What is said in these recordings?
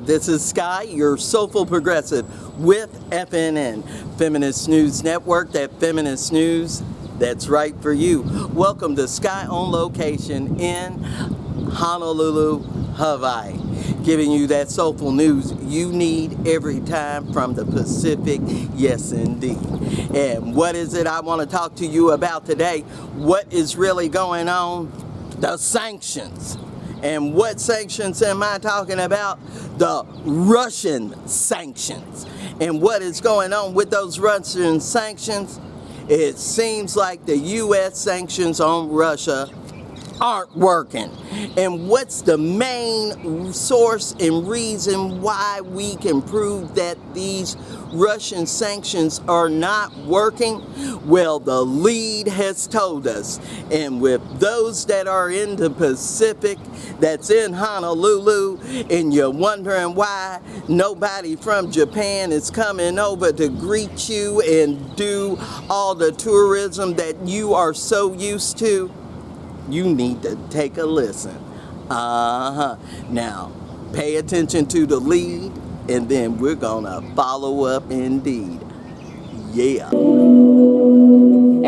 This is Skye, your Soulful Progressive with FNN, Feminist News Network, that feminist news that's right for you. Welcome to Skye on location in Honolulu, Hawaii, giving you that soulful news you need every time from the Pacific, yes indeed. And what is it I want to talk to you about today? What is really going on? The sanctions. And what sanctions am I talking about? The Russian sanctions. And what is going on with those Russian sanctions? It seems like the U.S. sanctions on Russia aren't working. And what's the main source and reason why we can prove that these Russian sanctions are not working? Well, the lead has told us. And with those that are in the Pacific, that's in Honolulu, and you're wondering why nobody from Japan is coming over to greet you and do all the tourism that you are so used to, you need to take a listen. Now, pay attention to the lead, and then we're gonna follow up indeed. Yeah.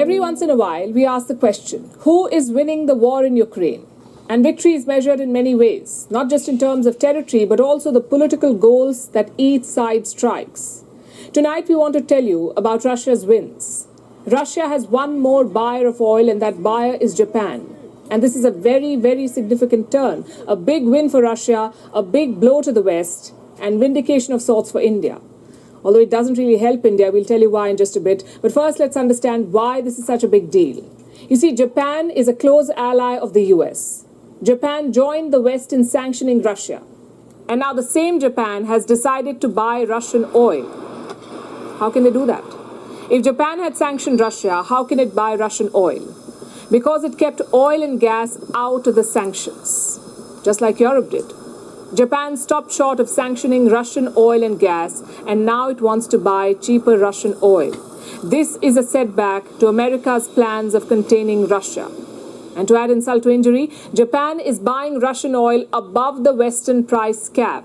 Every once in a while, we ask the question, who is winning the war in Ukraine? And victory is measured in many ways, not just in terms of territory, but also the political goals that each side strikes. Tonight, we want to tell you about Russia's wins. Russia has one more buyer of oil, and that buyer is Japan. And this is a very, very significant turn, a big win for Russia, a big blow to the West, and vindication of sorts for India. Although it doesn't really help India, we'll tell you why in just a bit. But first, let's understand why this is such a big deal. You see, Japan is a close ally of the US. Japan joined the West in sanctioning Russia. And now the same Japan has decided to buy Russian oil. How can they do that? If Japan had sanctioned Russia, how can it buy Russian oil? Because it kept oil and gas out of the sanctions, just like Europe did. Japan stopped short of sanctioning Russian oil and gas, and now it wants to buy cheaper Russian oil. This is a setback to America's plans of containing Russia. And to add insult to injury, Japan is buying Russian oil above the Western price cap.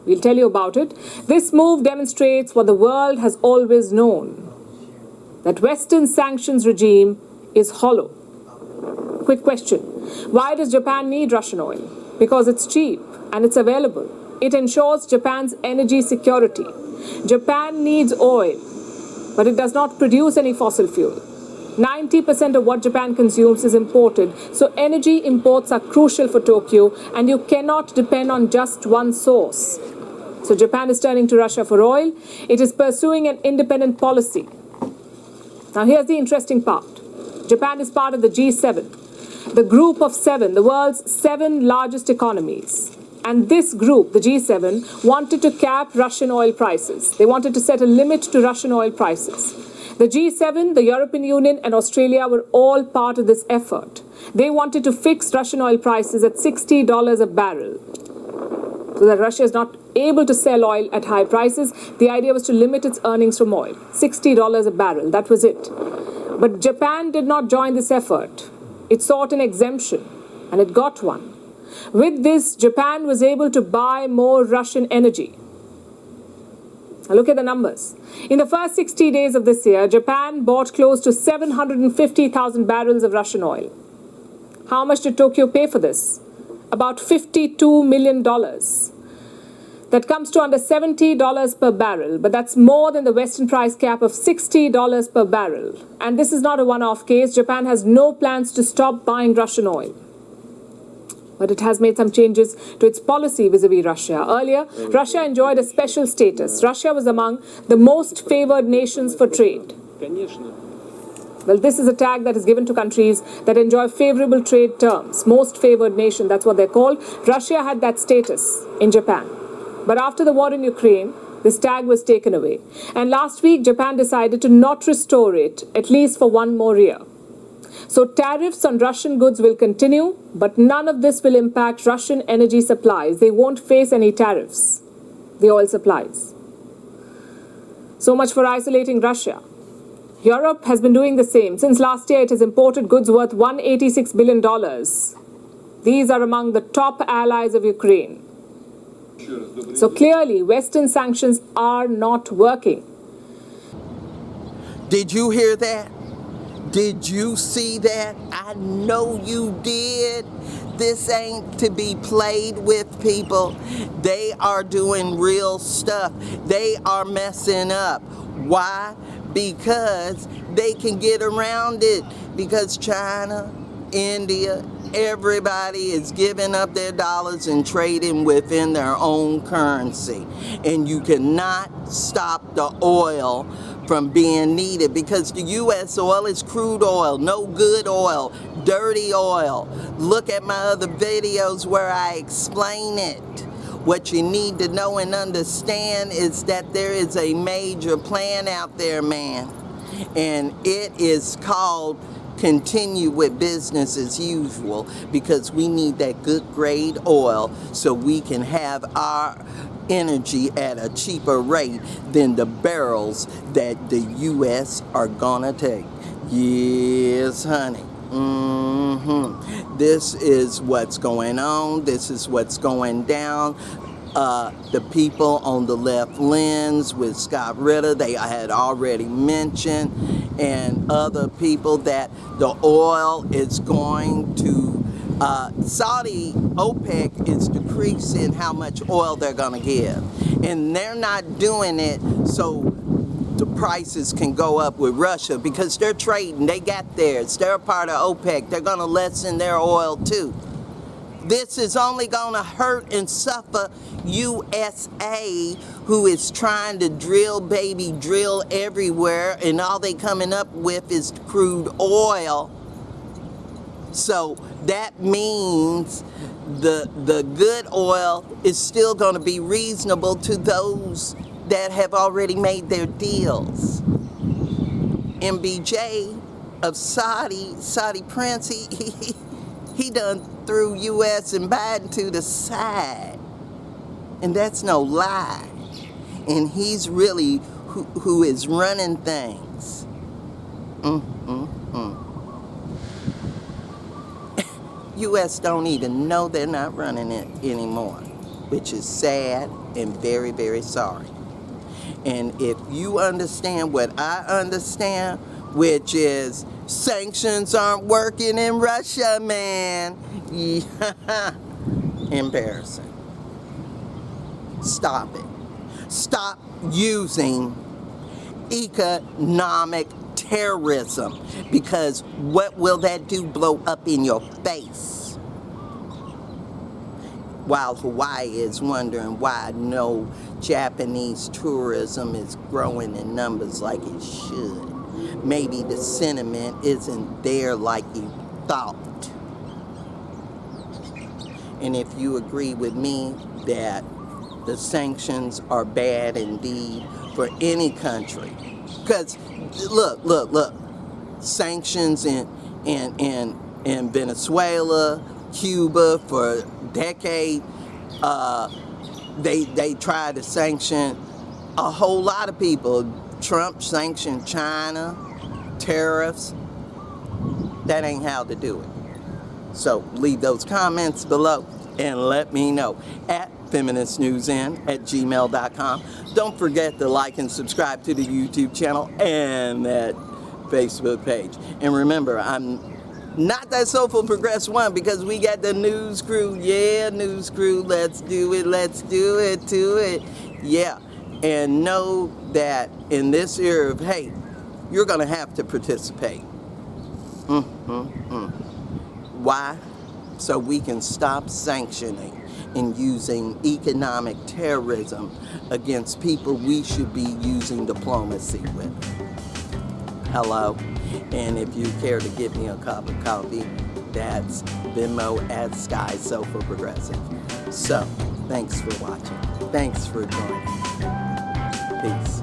We'll tell you about it. This move demonstrates what the world has always known, that Western sanctions regime is hollow. Quick question. Why does Japan need Russian oil? Because it's cheap and it's available. It ensures Japan's energy security. Japan needs oil, but it does not produce any fossil fuel. 90% of what Japan consumes is imported, so energy imports are crucial for Tokyo, and you cannot depend on just one source. So Japan is turning to Russia for oil. It is pursuing an independent policy. Now here's the interesting part. Japan is part of the G7. The group of seven, the world's 7 largest economies. And this group, the G7, wanted to cap Russian oil prices. They wanted to set a limit to Russian oil prices. The G7, the European Union, and Australia were all part of this effort. They wanted to fix Russian oil prices at $60 a barrel, so that Russia is not able to sell oil at high prices. The idea was to limit its earnings from oil. $60 a barrel, that was it. But Japan did not join this effort. It sought an exemption, and it got one. With this, Japan was able to buy more Russian energy. Now look at the numbers. In the first 60 days of this year, Japan bought close to 750,000 barrels of Russian oil. How much did Tokyo pay for this? About $52 million. That comes to under $70 per barrel, but that's more than the Western price cap of $60 per barrel. And this is not a one-off case. Japan has no plans to stop buying Russian oil. But it has made some changes to its policy vis-a-vis Russia. Earlier, Russia enjoyed a special status. Russia was among the most favored nations for trade. Well, this is a tag that is given to countries that enjoy favorable trade terms. Most favored nation, that's what they're called. Russia had that status in Japan. But after the war in Ukraine, this tag was taken away. And last week, Japan decided to not restore it, at least for one more year. So tariffs on Russian goods will continue, but none of this will impact Russian energy supplies. They won't face any tariffs, the oil supplies. So much for isolating Russia. Europe has been doing the same. Since last year, it has imported goods worth $186 billion. These are among the top allies of Ukraine. So clearly, Western sanctions are not working. Did you hear that? Did you see that? I know you did. This ain't to be played with, people. They are doing real stuff. They are messing up. Why? Because they can get around it. Because China, India, everybody is giving up their dollars and trading within their own currency. And you cannot stop the oil from being needed, because the U.S. oil is crude oil, no good oil, dirty oil. Look at my other videos where I explain it. What you need to know and understand is that there is a major plan out there, man. And it is called continue with business as usual, because we need that good grade oil so we can have our energy at a cheaper rate than the barrels that the U.S. are gonna take. Yes, honey. This is what's going on. This is what's going down. The people on the left lens with Scott Ritter, they had already mentioned, and other people, that the oil is going to, Saudi OPEC is decreasing how much oil they're going to give. And they're not doing it so the prices can go up with Russia, because they're trading, they got theirs, they're a part of OPEC, they're going to lessen their oil too. This is only going to hurt and suffer USA, who is trying to drill everywhere, and all they coming up with is crude oil. So that means the good oil is still going to be reasonable to those that have already made their deals. MBJ of Saudi Prince, he done threw U.S. and Biden to the side. And that's no lie. And he's really who is running things. U.S. don't even know they're not running it anymore, which is sad and very, very sorry. And if you understand what I understand, which is sanctions aren't working in Russia, man. Embarrassing. Stop it. Stop using economic terrorism, because what will that do? Blow up in your face. While Hawaii is wondering why no Japanese tourism is growing in numbers like it should. Maybe the sentiment isn't there like you thought. And if you agree with me that the sanctions are bad indeed for any country, because look, sanctions in Venezuela, Cuba for decades, they tried to sanction a whole lot of people. Trump sanctioned China, tariffs. That ain't how to do it. So leave those comments below and let me know at FeministNewsN@gmail.com. Don't forget to like and subscribe to the YouTube channel and that Facebook page. And remember, I'm not that Soulful Progressive one, because we got the news crew. Yeah, news crew, let's do it to it. Yeah, and know that in this era of hate, you're going to have to participate. Why? So we can stop sanctioning and using economic terrorism against people we should be using diplomacy with. Hello? And if you care to give me a cup of coffee, that's Venmo at SkyeSoulfulProgressive. So, thanks for watching. Thanks for joining. Peace.